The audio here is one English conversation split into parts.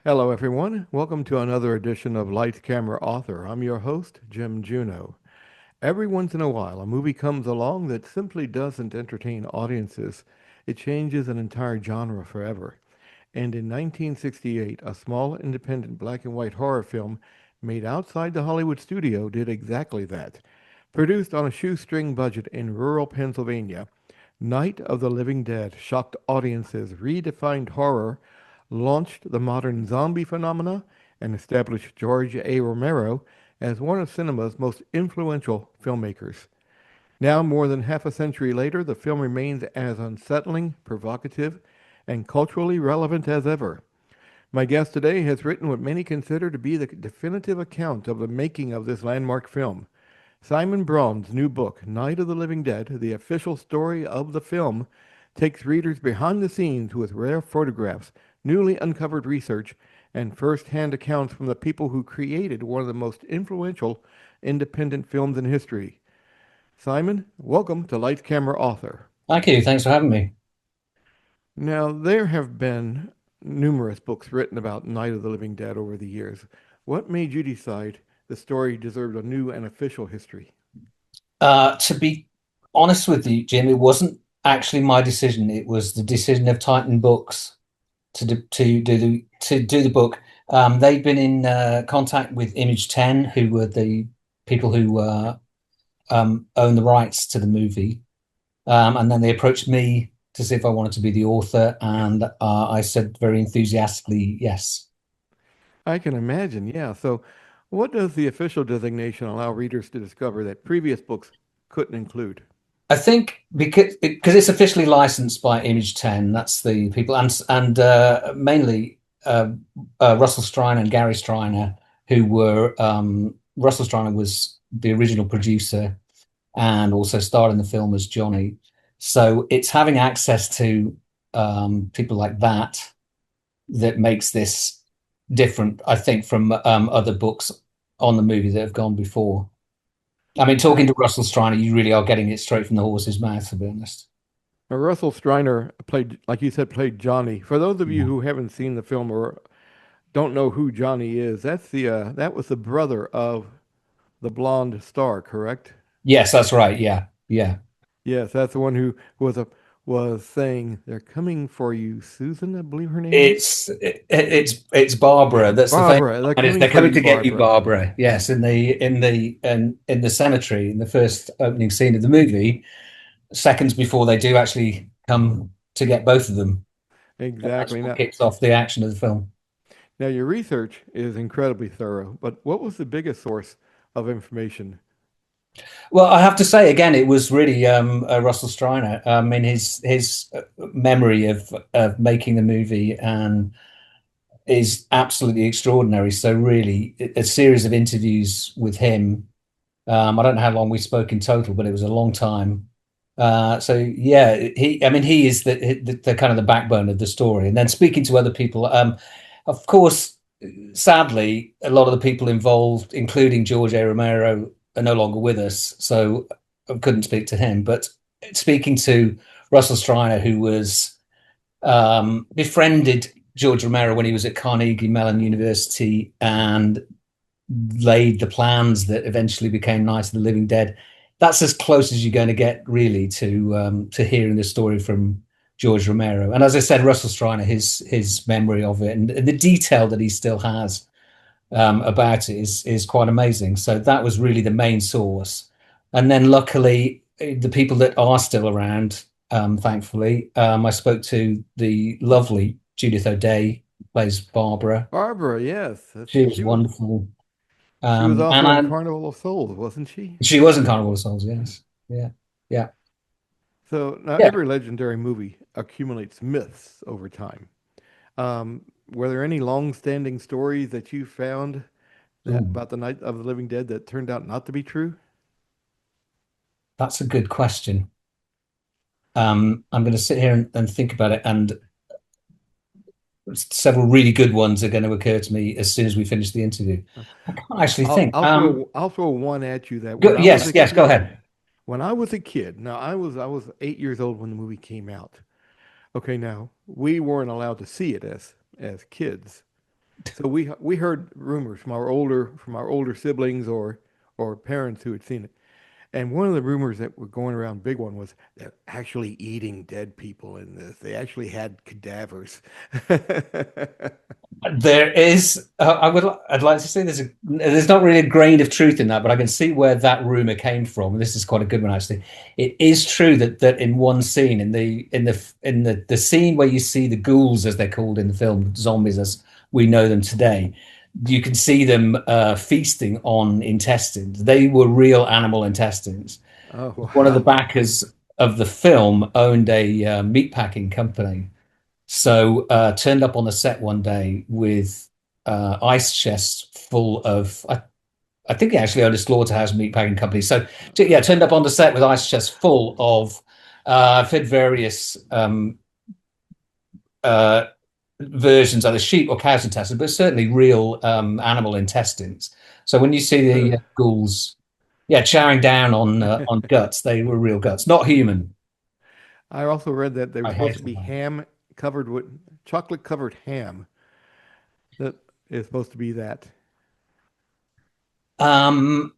Hello, everyone. Welcome to another edition of Light Camera Author. I'm your host, Jim Juno. Every once in a while, a movie comes along that simply doesn't entertain audiences. It changes an entire genre forever. And in 1968, a small independent black and white horror film made outside the Hollywood studio did exactly that. Produced on a shoestring budget in rural Pennsylvania, Night of the Living Dead shocked audiences, redefined horror, launched the modern zombie phenomena, and established George A. Romero as one of cinema's most influential filmmakers. Now, more than half a century later, the film remains as unsettling, provocative, and culturally relevant as ever. My guest today has written what many consider to be the definitive account of the making of this landmark film. Simon Braund's new book, Night of the Living Dead, the official story of the film, takes readers behind the scenes with rare photographs, newly uncovered research, and first-hand accounts from the people who created one of the most influential independent films in history. Simon, welcome to Light Camera Author. Thank you. Thanks for having me. Now, there have been numerous books written about Night of the Living Dead over the years. What made you decide the story deserved a new and official history? To be honest with you, Jim, it wasn't actually my decision. It was the decision of Titan Books to do the book. They'd been in contact with Image 10, who were the people who own the rights to the movie, and then they approached me to see if I wanted to be the author, and I said very enthusiastically yes. I can imagine, yeah. So, what does the official designation allow readers to discover that previous books couldn't include? I think because it's officially licensed by Image 10, that's the people, and mainly Russell Striner and Gary Striner, who were Russell Striner was the original producer and also starred in the film as Johnny. So it's having access to people like that makes this different, I think, from other books on the movie that have gone before. I mean, Now, talking to Russell Striner, you really are getting it straight from the horse's mouth, to be honest. Russell Striner played, like you said, played Johnny. For those of you Yeah. who haven't seen the film or don't know who Johnny is, that was the brother of the blonde star, correct? Yes, that's right. Yeah, yeah. Yes, that's the one who was saying, "They're coming for you, Susan," I believe her name is. It's Barbara. That's the famous Barbara, they're line. Is coming they're for coming you, to get you, Barbara. Barbara. Yes, in the cemetery in the first opening scene of the movie, seconds before they do actually come to get both of them. And that's Exactly. what Now, kicks off the action of the film. your research is incredibly thorough, but what was the biggest source of information? Well, I have to say again, it was really Russell Striner. In his memory of making the movie and is absolutely extraordinary. So really, a series of interviews with him. I don't know how long we spoke in total, but it was a long time. So yeah, he is the kind of the backbone of the story. And then speaking to other people, of course, sadly, a lot of the people involved, including George A. Romero, are no longer with us. So I couldn't speak to him. But speaking to Russell Striner, who was befriended George Romero when he was at Carnegie Mellon University and laid the plans that eventually became Night of the Living Dead. That's as close as you're going to get, really, to hearing the story from George Romero. And as I said, Russell Striner, his memory of it and the detail that he still has about it is quite amazing. So that was really the main source. And then luckily, the people that are still around, thankfully, I spoke to the lovely Judith O'Dea, who plays Barbara. Barbara, yes, She was wonderful. she was And also in Carnival of Souls, wasn't she? she was in Carnival of Souls, yes. Yeah. Yeah. So now Yeah. every legendary movie accumulates myths over time. Were there any long-standing stories that you found that Ooh, about the Night of the Living Dead that turned out not to be true? that's a good question. I'm going to sit here and think about it, and several really good ones are going to occur to me as soon as we finish the interview. I can't actually I'll think. I'll throw I'll throw one at you that Yes, yes, go ahead. when I was a kid. Now I was 8 years old when the movie came out. Okay, now we weren't allowed to see it as kids. So we heard rumors from our older siblings or parents who had seen it. And one of the rumors that were going around, big one, was they're actually eating dead people in this. They actually had cadavers. There is, I'd like to say there's not really a grain of truth in that, but I can see where that rumor came from. And this is quite a good one, actually. It is true that in one scene, in the scene where you see the ghouls, as they're called in the film, zombies as we know them today, you can see them feasting on intestines. They were real animal intestines. Oh, One of the wow. backers of the film owned a meatpacking company, so turned up on the set one day with ice chests full of. I think he actually owned a slaughterhouse meatpacking company. So yeah, turned up on the set with ice chests full of fed various uh, versions, either sheep or cow's intestines, but certainly real animal intestines. So when you see the Ugh. ghouls, yeah, chowing down on guts, they were real guts, not human. I also read that there was I supposed hate to be them. ham covered with chocolate covered ham that is supposed to be that. Um,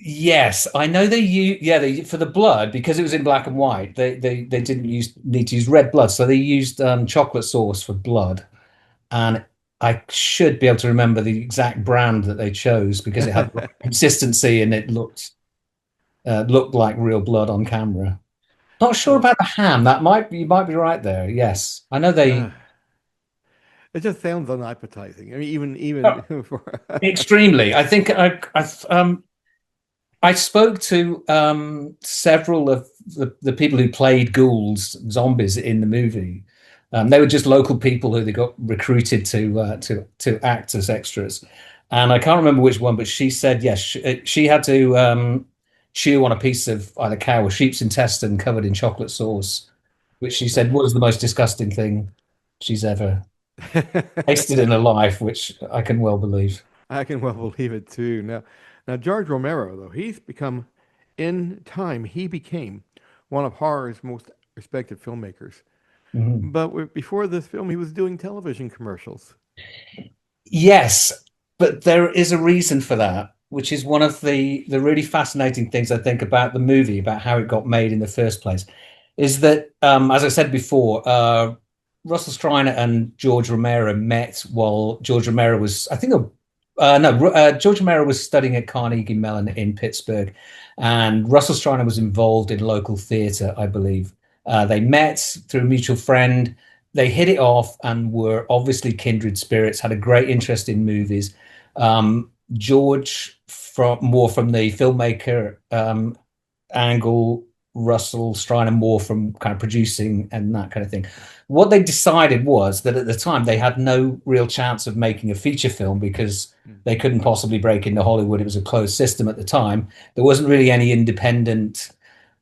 Yes, I know they use for the blood because it was in black and white. They didn't need to use red blood, so they used chocolate sauce for blood. And I should be able to remember the exact brand that they chose because it had consistency and it looked like real blood on camera. Not sure Oh, about the ham. You might be right there. Yes, I know uh, they it just sounds unappetizing. I mean, oh, even for extremely. I think I spoke to several of the people who played ghouls, zombies in the movie. They were just local people who they got recruited to act as extras, and I can't remember which one, but she said yes, she had to chew on a piece of either cow or sheep's intestine covered in chocolate sauce, which she said was the most disgusting thing she's ever tasted in her life, which I can well believe. I can well believe it too. Now George Romero, though, in time, he became one of horror's most respected filmmakers. Mhm. But before this film, he was doing television commercials. Yes, but there is a reason for that, which is one of the really fascinating things I think about the movie, about how it got made in the first place, is that as I said before, Russell Striner and George Romero met while George Romero was, I think, no, George Romero was studying at Carnegie Mellon in Pittsburgh, and Russell Striner was involved in local theatre, I believe. They met through a mutual friend. They hit it off and were obviously kindred spirits, had a great interest in movies. George from the filmmaker angle, Russell Striner more from kind of producing and that kind of thing. What they decided was that at the time they had no real chance of making a feature film because Mm. they couldn't possibly break into Hollywood. It was a closed system at the time. There wasn't really any independent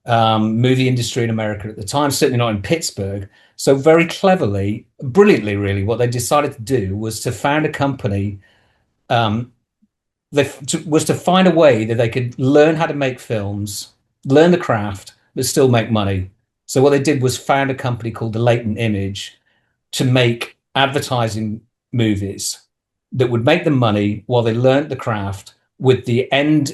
movie industry in America at the time, certainly not in Pittsburgh. So very cleverly, brilliantly, really, what they decided to do was to found a company. Um, was to find a way that they could learn how to make films, learn the craft, but still make money. So what they did was found a company called the Latent Image to make advertising movies that would make them money while they learned the craft with the end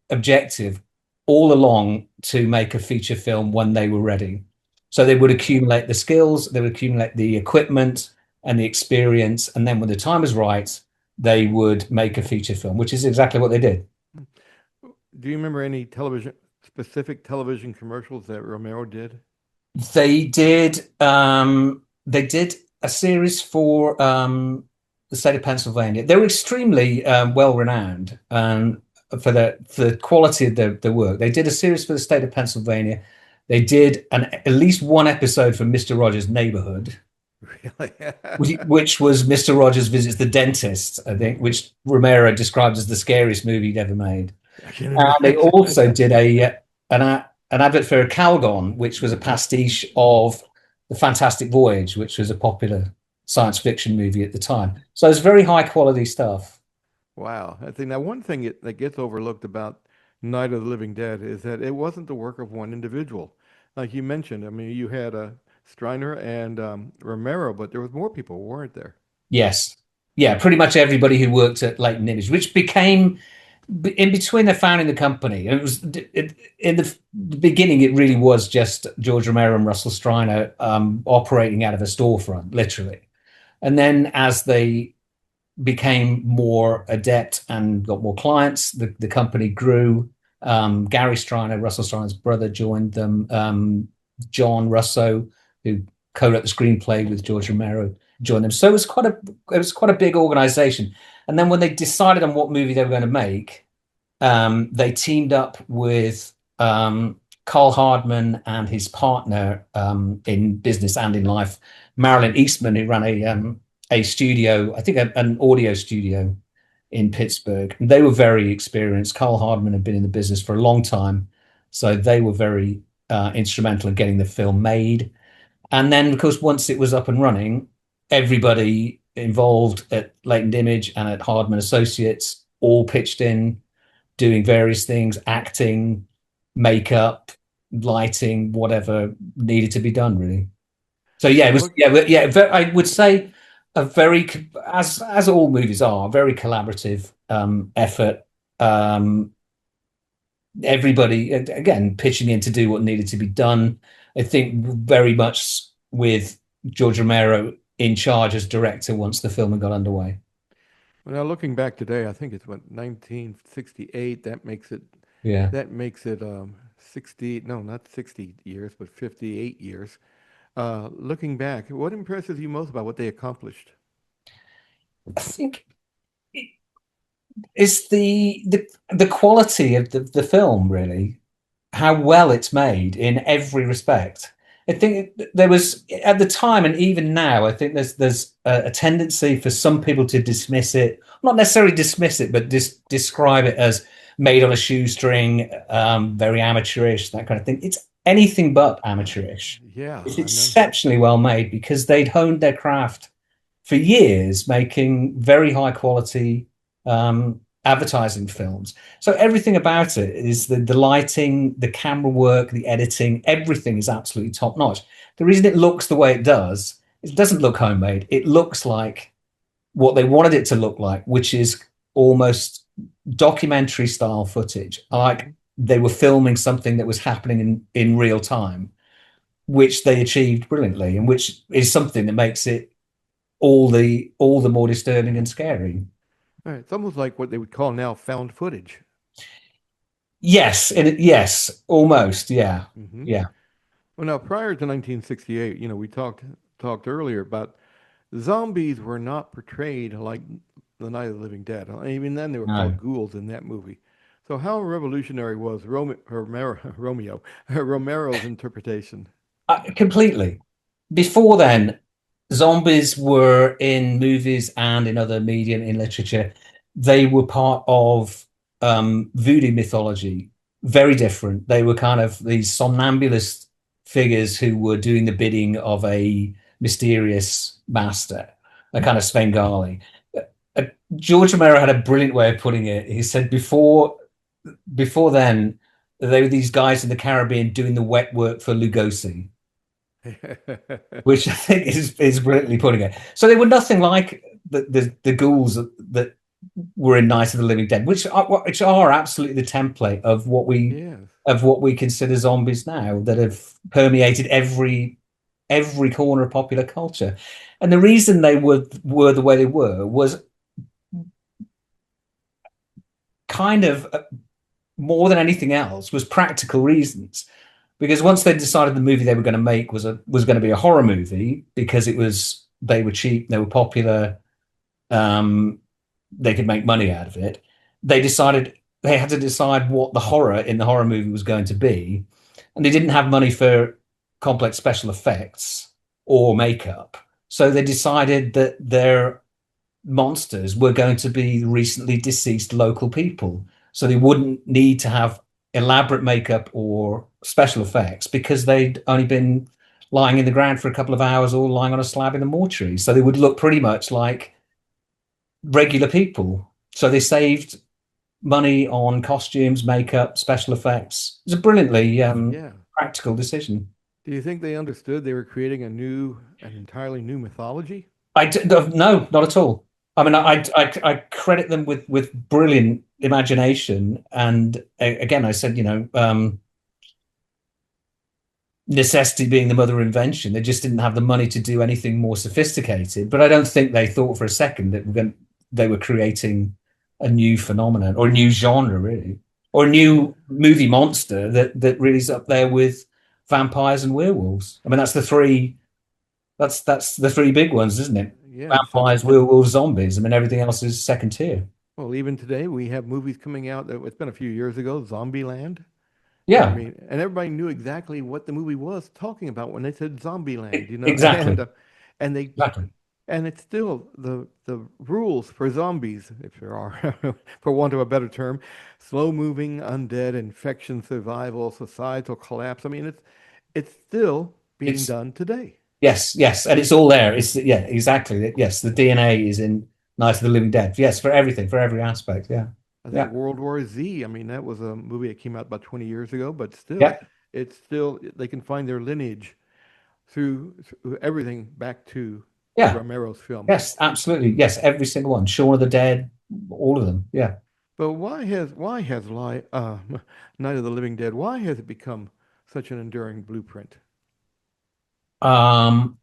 objective all along to make a feature film when they were ready. So they would accumulate the skills, they would accumulate the equipment and the experience, and then when the time was right, they would make a feature film, which is exactly what they did. Do you remember any specific television commercials that Romero did? They did a series for the state of Pennsylvania. They were extremely well renowned for the quality of their work. They did a series for the state of Pennsylvania. They did at least one episode for Mr. Rogers' Neighborhood, Really? which was Mr. Rogers Visits the Dentist, I think, which Romero described as the scariest movie he'd ever made. I can And they imagine. also did an advert for a Calgon, which was a pastiche of the Fantastic Voyage, which was a popular science fiction movie at the time. So it's very high quality stuff. Wow. I think now one thing that gets overlooked about Night of the Living Dead is that it wasn't the work of one individual. Like you mentioned, I mean, you had Striner and Romero, but there was more people, weren't there? Yes. Yeah, pretty much everybody who worked at Leighton Image, which became in between their founding the company. And in the beginning, it really was just George Romero and Russell Striner operating out of a storefront, literally. And then as they became more adept and got more clients, the company grew. Gary Striner, Russell Striner's brother, joined them. John Russo, who co-wrote the screenplay with George Romero, joined them. So it was quite a big organization. And then when they decided on what movie they were going to make, they teamed up with Carl Hardman and his partner in business and in life, Marilyn Eastman, who ran a studio, I think an audio studio in Pittsburgh. And they were very experienced. Carl Hardman had been in the business for a long time, so they were very instrumental in getting the film made. And then, of course, once it was up and running, everybody involved at Leighton Image and at Hardman Associates all pitched in doing various things, acting, makeup, lighting, whatever needed to be done, really. So yeah, it Well, was yeah. I would say a very, as all movies are, a very collaborative effort. Um, Everybody again pitching in to do what needed to be done. I think very much with George Romero in charge as director once the film had got underway. now looking back today, I think it's what 1968. Yeah. That makes it 60. No, not 60 years, but 58 years. Looking back, what impresses you most about what they accomplished? I think it's the quality of the film, really, how well it's made in every respect. I think there was at the time and even now, I think there's a tendency for some people to dismiss it, not necessarily dismiss it, but describe it as made on a shoestring, very amateurish, that kind of thing. It's anything but amateurish. Yeah, It's I know. exceptionally well made because they'd honed their craft for years, making very high quality advertising films. So everything about it is the lighting, the camera work, the editing, everything is absolutely top notch. The reason it looks the way it does, it doesn't look homemade. It looks like what they wanted it to look like, which is almost documentary style footage. Like Hmm. they were filming something that was happening in real time, which they achieved brilliantly, and which is something that makes it all the more disturbing and scary. Right, it's almost like what they would call now found footage. Yes, almost, yeah, Hmm. yeah. Well, now prior to 1968, we talked earlier about zombies were not portrayed like the Night of the Living Dead. Even then, they were called No. ghouls in that movie. So, how revolutionary was Romeo Romero's interpretation? Completely. Before then, zombies were in movies and in other media and in literature. They were part of voodoo mythology, very different. They were kind of these somnambulist figures who were doing the bidding of a mysterious master, a kind of Svengali. Uh, George Romero had a brilliant way of putting it. He said before then, they were these guys in the Caribbean doing the wet work for Lugosi, which I think is brilliantly putting it. So they were nothing like the ghouls that were in Night of the Living Dead, which are absolutely the template Yes. of what we consider zombies now that have permeated every corner of popular culture. And the reason they were the way they were was kind of more than anything else was practical reasons. Because once they decided the movie they were going to make was going to be a horror movie because they were cheap, they were popular, um, they could make money out of it. They had to decide what the horror in the horror movie was going to be, and they didn't have money for complex special effects or makeup, so they decided that their monsters were going to be recently deceased local people. So they wouldn't need to have elaborate makeup or special effects because they'd only been lying in the ground for a couple of hours or lying on a slab in the mortuary. So they would look pretty much like regular people. So they saved money on costumes, makeup, special effects. It was a brilliantly Yeah. practical decision. Do you think they understood they were creating an entirely new mythology? No, not at all. I mean, I credit them with brilliant imagination, and again, I said, necessity being the mother of invention. They just didn't have the money to do anything more sophisticated. But I don't think they thought for a second that they were creating a new phenomenon or a new genre, really, or a Yeah, new movie monster that really is up there with vampires and werewolves. I mean, that's the three big ones, isn't it? yes. Vampires, werewolves, zombies. I mean, everything else is second tier. Well, even today we have movies coming out that it's been a few years ago, Zombieland. I Yeah, mean, and everybody knew exactly what the movie was talking about when they said Zombieland, exactly, and they exactly. and it's still the rules for zombies, if there are, for want of a better term, slow moving, undead, infection, survival, societal collapse. I mean, it's still being It's done today. Yes, yes, and it's all there. It's yeah, exactly. Yes, the DNA is in Night of the Living Dead. Yes, for everything, for every aspect. Yeah, I think yeah, World War Z, I mean, that was a movie that came out about 20 years ago, but still, yeah, it's still, they can find their lineage through everything back to yeah. Romero's films. Yes, absolutely. Yes, every single one. Shaun of the Dead, all of them. Yeah. But Night of the Living Dead, why has it become such an enduring blueprint? Um,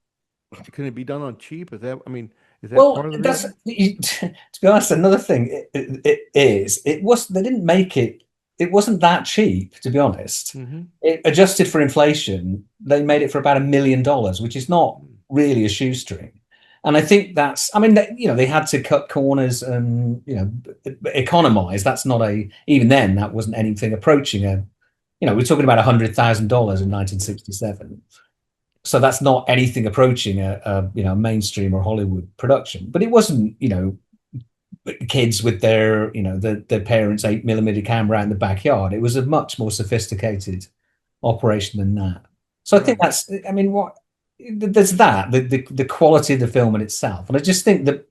Can it be done on cheap? I mean, is that Well, part of the that's reason? to be honest. Another thing it was they didn't make it. It wasn't that cheap, to be honest. Mm-hmm. It adjusted for inflation. They made it for about $1 million, which is not really a shoestring. And I think that's. I mean, they had to cut corners and economize. That's not a. Even then, that wasn't anything approaching a. We're talking about $100,000 in Yeah. 1967, so that's not anything approaching a mainstream or Hollywood production. But it wasn't kids with their parents' 8 millimeter camera out in the backyard. It was a much more sophisticated operation than that. So I think Right. that's I mean what there's that the quality of the film in itself, and I just think that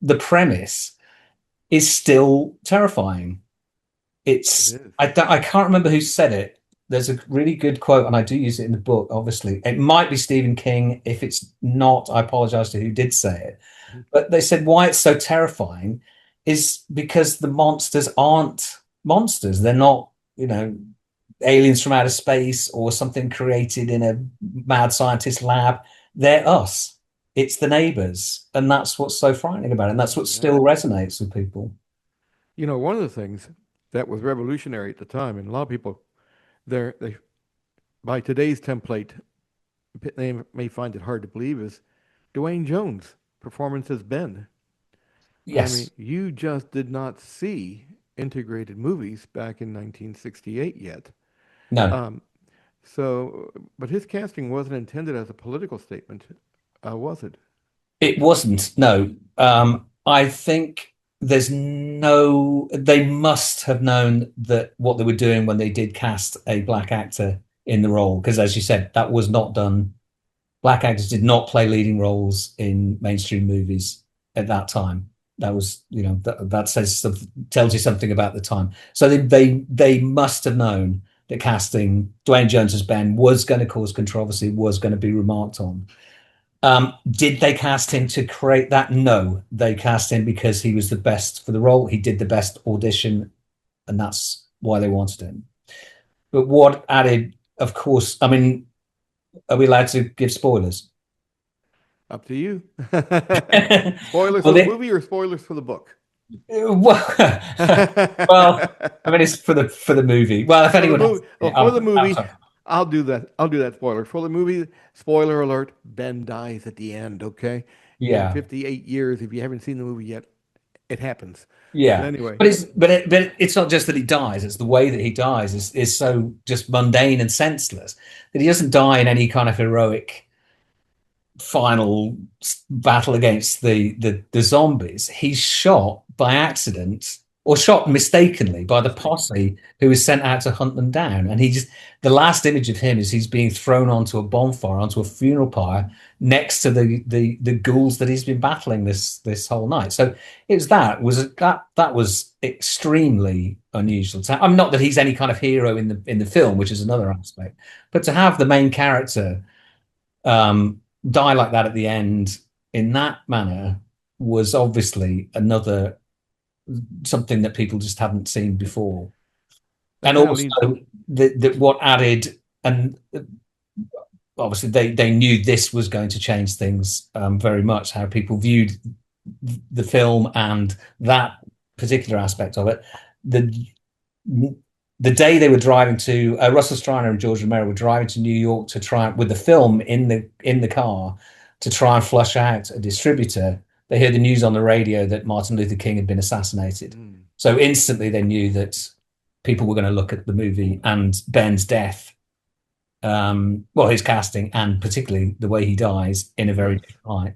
the premise is still terrifying. It It's is. I can't remember who said it. There's a really good quote, and I do use it in the book. Obviously, it might be Stephen King. If it's not, I apologize to who did say it. Mhm. But they said why it's so terrifying is because the monsters aren't monsters. They're not, aliens from outer space or something created in a mad scientist lab. They're us. It's the neighbors, and that's what's so frightening about it. And that's what still Exactly. resonates with people. One of the things that was revolutionary at the time, and a lot of people, they by today's template, they may find it hard to believe, is Dwayne Jones' performance as Ben. I mean, Yes. you just did not see integrated movies back in 1968 yet. No. Um, but his casting wasn't intended as a political statement, was it? It wasn't. No. I think they must have known that what they were doing when they did cast a black actor in the role. Because as you said, that was not done. Black actors did not play leading roles in mainstream movies at that time. That was, that tells you something about the time. So they must have known that casting Dwayne Jones as Ben was going to cause controversy, was going to be remarked on. Did they cast him to create that? No, they cast him because he was the best for the role. He did the best audition, and that's why they wanted him. But what added, of course, I mean, are we allowed to give spoilers? Up to you. Spoilers well, for the movie or spoilers for the book? well, well, I mean, it's for the movie. Well, if For the anyone has, movie, well, yeah, for the I'm movie, sorry. I'll do that. I'll do that spoiler. For the movie, spoiler alert, Ben dies at the end, okay? In Yeah, 58 years, if you haven't seen the movie yet, it happens. But yeah, anyway, but it's not just that he dies; it's the way that he dies is so just mundane and senseless that he doesn't die in any kind of heroic final battle against the zombies. He's shot by accident or shot mistakenly by the mistaken. posse who was sent out to hunt them down. And the last image of him is he's being thrown onto a bonfire, onto a funeral pyre next to the ghouls that he's been battling this whole night. So that was extremely unusual. I'm not that he's any kind of hero in the film, which is another aspect, but to have the main character die like that at the end in that manner. was obviously another something that people just hadn't seen before. That And kind of leads. also what added, and obviously they knew this was going to change things very much, how people viewed the film and that particular aspect of it. The the day they were driving to Russell Striner and George Romero were driving to New York to try with the film in the car to try and flush out a distributor. They heard the news on the radio that Martin Luther King had been assassinated. Mm, So instantly they knew that people were going to look at the movie and Ben's death, well, his casting and particularly the way he dies in a very yes. different light.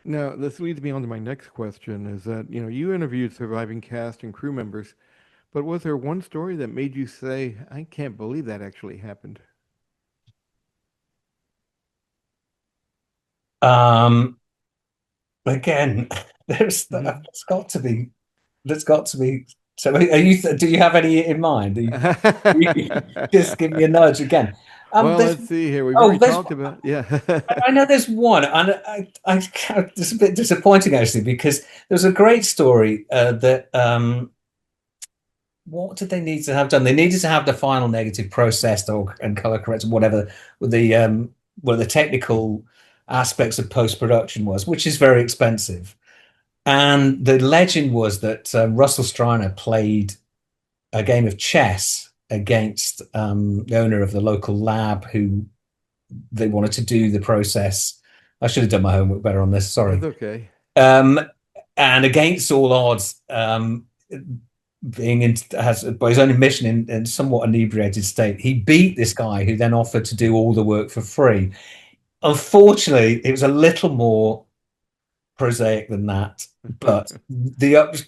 Now, this leads me on to my next question is that, you interviewed surviving cast and crew members, but was there one story that made you say, I can't believe that actually happened? Um, Again, Mhm. there's got to be there's got to be. So, do you have any in mind? You just give me a nudge again. Well, There's let's see here. We've oh, already there's talked about, yeah. I know there's one, and it's a bit disappointing actually because there's a great story that what did they need to have done? They needed to have the final negative processed or and color corrected, whatever the what the technical aspects of post production was, which is very expensive. And the legend was that Russell Striner played a game of chess against the owner of the local lab who they wanted to do the process. I should have done my homework better on this. That's Sorry. okay. Um, and against all odds, being in has by his own admission in somewhat inebriated state, he beat this guy who then offered to do all the work for free. Unfortunately, it was a little more prosaic than that, but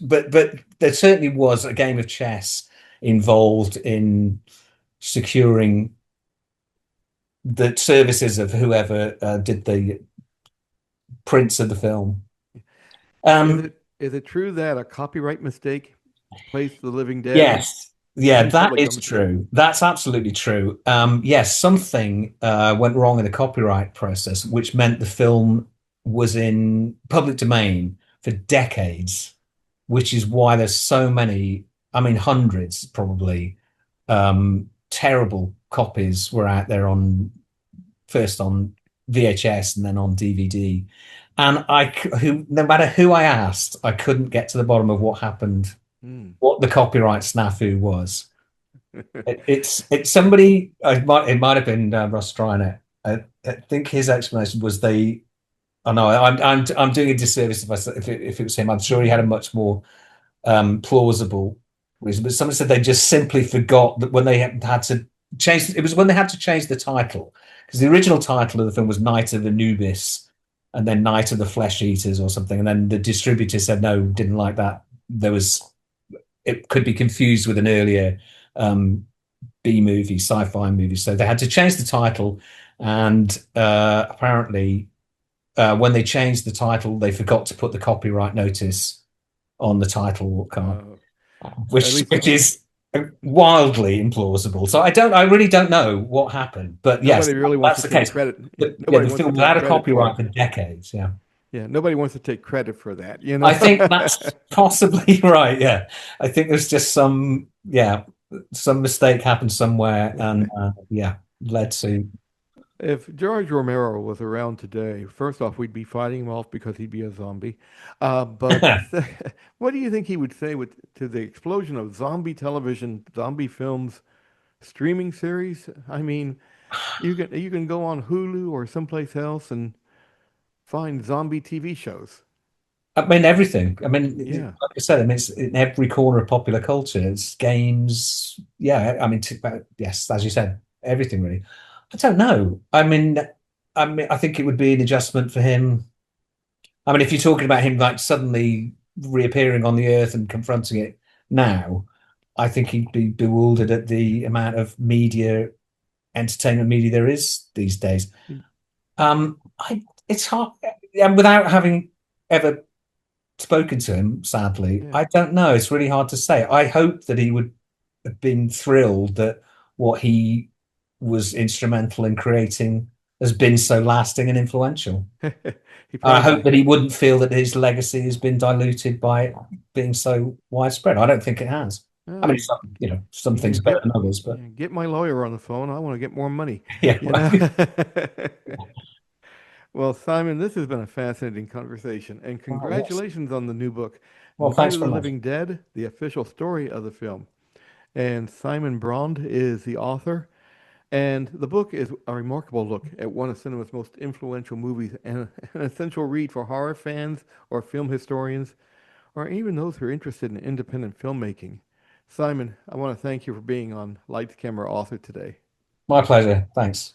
but there certainly was a game of chess involved in securing the services of whoever did the prints of the film. Is Um, it true that a copyright mistake placed The Living Dead yes, yeah, in that public is domain? true. That's absolutely true. Yes, something went wrong in the copyright process, which meant the film was in public domain for decades, which is why there's so many, I mean, hundreds probably, terrible copies were out there on first on VHS and then on DVD. And no matter who I asked, I couldn't get to the bottom of what happened, Hmm. what the copyright snafu was. It's somebody. It might have been Ross Striner. I think his explanation was they. I know I'm doing a disservice if it was him. I'm sure he had a much more plausible reason. But someone said they just simply forgot that when they had to change. It was when they had to change the title because the original title of the film was Night of Anubis, and then Night of the Flesh Eaters or something. And then the distributor said no, didn't like that. There was it could be confused with an earlier um, B movie, sci-fi movie. So they had to change the title, and apparently, when they changed the title, they forgot to put the copyright notice on the title card, uh, at which least which is wildly implausible. So I really don't know what happened, but yes, nobody really wants that's to the take case. credit. Yeah, Yeah, nobody the wants to film take without a credit for copyright it. for decades. Yeah. Yeah, nobody wants to take credit for that, you know? I think that's possibly right. Yeah, I think there's just some mistake happened somewhere, and yeah, led to. If George Romero was around today, first off, we'd be fighting him off because he'd be a zombie. What do you think he would say to the explosion of zombie television, zombie films, streaming series? I mean, you can go on Hulu or someplace else and find zombie TV shows. I mean everything. I mean, Yeah, like I said, I mean it's in every corner of popular culture. It's games. Yeah, I mean, yes, as you said, everything really. I don't know. I mean, I think it would be an adjustment for him. I mean, if you're talking about him like suddenly reappearing on the earth and confronting it now, I think he'd be bewildered at the amount of media, entertainment media there is these days. It's hard, and without having ever spoken to him, sadly, yeah. I don't know. It's really hard to say. I hope that he would have been thrilled that what he was instrumental in creating. has been so lasting and influential. He I hope probably, that he wouldn't feel that his legacy has been diluted by it being so widespread. I don't think it has. I mean, uh, some you things can are better get than others, but yeah, get my lawyer on the phone. I want to get more money, yeah, you well, know. Well, Simon, this has been a fascinating conversation, and yes. congratulations on the new book, Well, Night thanks of the very much. Living Dead, the official story of the film. And Simon Braund is the author. And the book is a remarkable look at one of cinema's most influential movies and an essential read for horror fans or film historians or even those who are interested in independent filmmaking. Simon, I want to thank you for being on Lights Camera Author today. My pleasure. Thanks.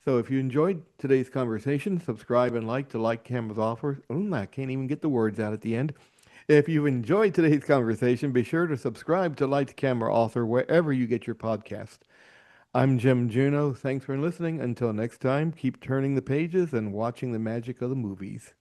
So if you enjoyed today's conversation, subscribe and like to Light Camera's Author. I can't even get the words out at the end. If you've enjoyed today's conversation, be sure to subscribe to Light Camera Author wherever you get your podcast. I'm Jim Juno. Thanks for listening. Until next time, keep turning the pages and watching the magic of the movies.